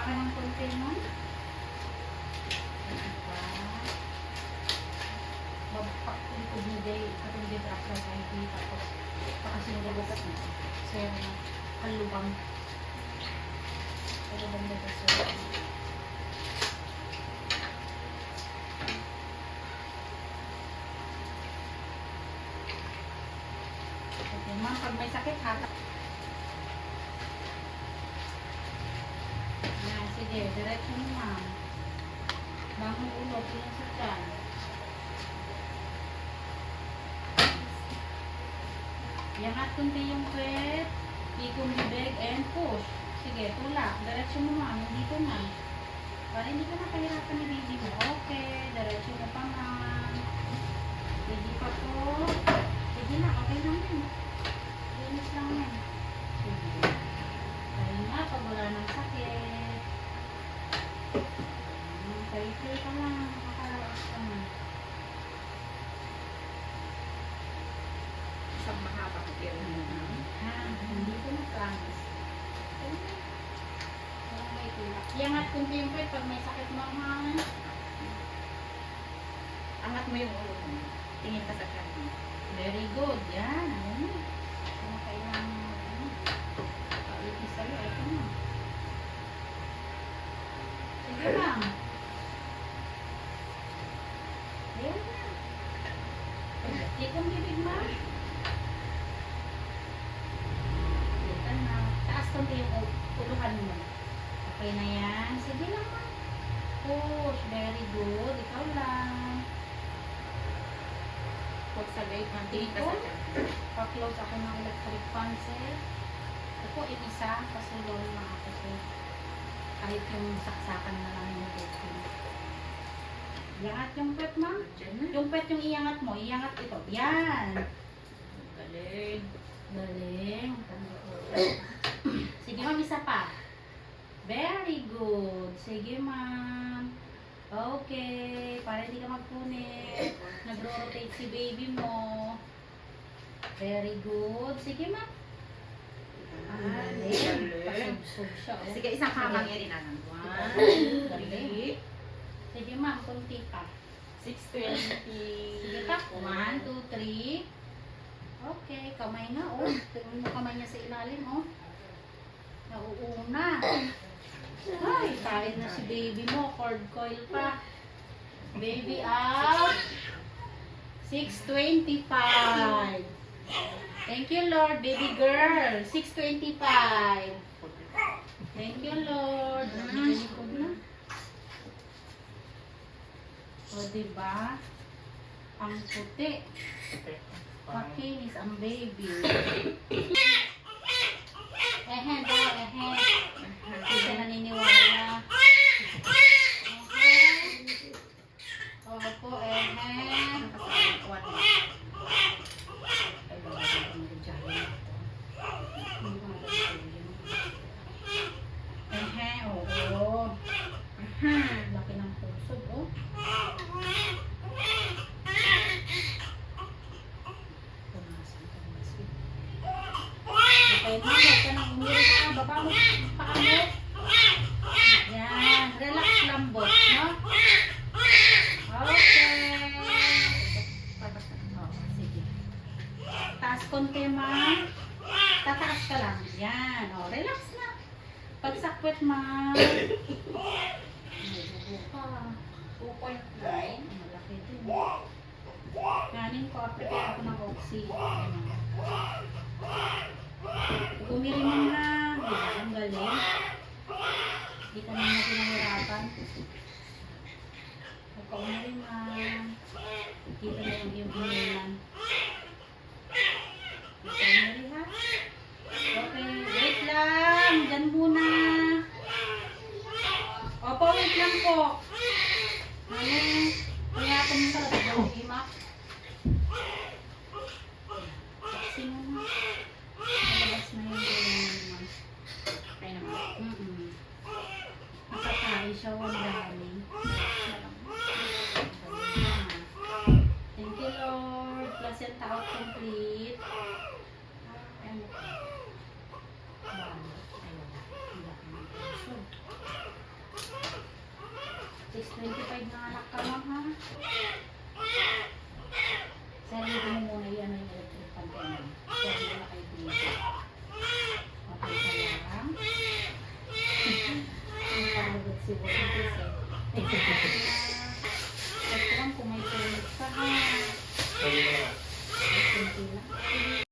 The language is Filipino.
ka ng konti mo. Magpaklikod mo day, katong day drop like ID, tapos pakasinagagat na. Sir, kalubang. Kalubang na sir. Okay, ma'am, pag may sakit hata. Yan, sige, diretso mo ma'am. Bangon ulo, pinasaktan. Yangat kunti yung kwet, ikong bibig, and push. Sige, tulak. Diretso mo ma'am, dito na. Para hindi ka nakahirapan ni baby mo. Okay, diretso mo pa ma'am. Hindi pa po. Sige na, okay lang yun. Linis lang yan. Sige. Kaya nga, pag wala ng sakit. Kaya ka lang, makakalaos ka na. Isang mahaba ko pero Hindi ko na promise. Kaya may tulak. Iangat kunti yung kwet pag may sakit mo ha. angat mo yung ulo mo. Tingin ka sa kanya. Very good. Yan. Ano na. Kung kailangan mo. Ano. Paipis sa'yo. Ito na. Sige lang. Ayan na. Ikong bibig ma. Dito na. Taas konti yung uluhan mo. Okay na yan. Sige lang ma. Push. Very good. Ikaw lang. Huwag sa gate man. Tingin ka sa kanya. Pa-close ako ng electric fan set. Ako, isa, pasulong na ako sir. Kahit yung saksakan na lang yung bukin. Iangat yung pet, ma'am. Diyan na. Yung pet yung iangat mo, iangat ito. Yan. Galing. Galing. Sige, ma'am, isa pa. Very good. Sige, ma'am. Okay. Para hindi ka magpunit. Nagro-rotate si baby mo. Very good. Sige, ma'am. Galing. Pasubsob siya. Oh. Sige, isang hamang yan inanan. Galing. Sige, ma'am. Kunti pa. 620. Sige pa. 1, 2, 3. Okay. Kamay nga, oh. Tingnan mo kamay niya sa ilalim, oh. Nauuna. Ay, kain na si baby mo. Cord coil pa. Baby out. 625. Thank you, Lord. Baby girl. 625. Thank you, Lord. Nalikod na. O, diba? Ang puti. Makinis ang baby. Ehen daw, ehen. Hindi ka naniniwala. Okay. Opo, ehen. Ehen, oo. Laki ng puso, oh. Okay, huwag ka nang umirit ka. Baba mo, paa mo. Yan, relax lambot, no? Okay. Oo, sige. Taas konti, ma'am. Tataas ka lang. Yan, o, relax na. Pagsakwet, ma'am. Bubo ka. 2.9. Malaki din. Kanin ko, prepare ako ng oxy. Kumiri mo na. Diba? Ang galing. Hindi ka naman pinahirapan. Kumiri, ma'am. Kita na yung inuman. Kumiri, ha? Okay, wait lang. Diyan muna. Opo, wait lang po. Ano? Kaya ako mo sa imak. Taxi mo na. Malabas na yung gawin naman. Kaya naman. Nakatay siya, wala rin. Thank you, Lord. Placenta out complete. And, wow. Ay, wala. Ang laki ng puso. 6:25 na anak ka lang ha. Sarili mo muna yan ang electric fan ka na. Sarili mo na kayo dito. Okay ka lang. Ang panagot si Boris eh.